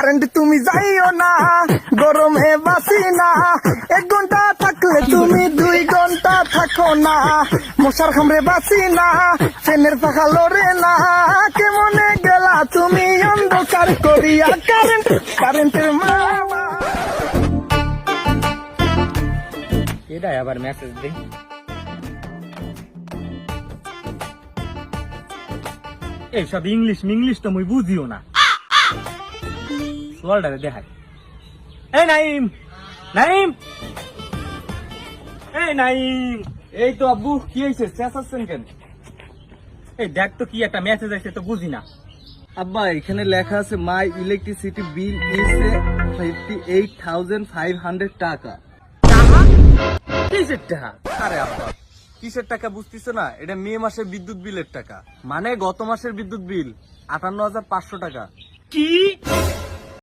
Current তুমি যাইও না, গরমে বাসি না, 1 ঘন্টা থাকলে তুমি 2 ঘন্টা থাকো না, মশার খামরে বাসি না, ফ্যানের পাখা লড়ে না, কেমনে গেলা তুমি অন্ধকার করিয়া কারেন্টের মামা। এটাই আবার মেসেজ দে। এইসব ইংলিশ তো মুই বুঝিও না। সোয়ালটারে দেখাই। এই নাইম, নাইম, এই নাইম। এই তো আব্বু, কি হয়েছে? চেঁচাচ্ছেন কেন? এই দেখ তো কি একটা মেসেজ আছে তো বুঝি না। আব্বা, এখানে লেখা আছে মাই ইলেকট্রিসিটি বিল ইজ 58,500 টাকা। কিসের টাকা? আরে আব্বা, কিসের টাকা বুঝতেছো না? এটা মে মাসের বিদ্যুৎ বিলের টাকা, মানে গত মাসের বিদ্যুৎ বিল 58,500 টাকা। কি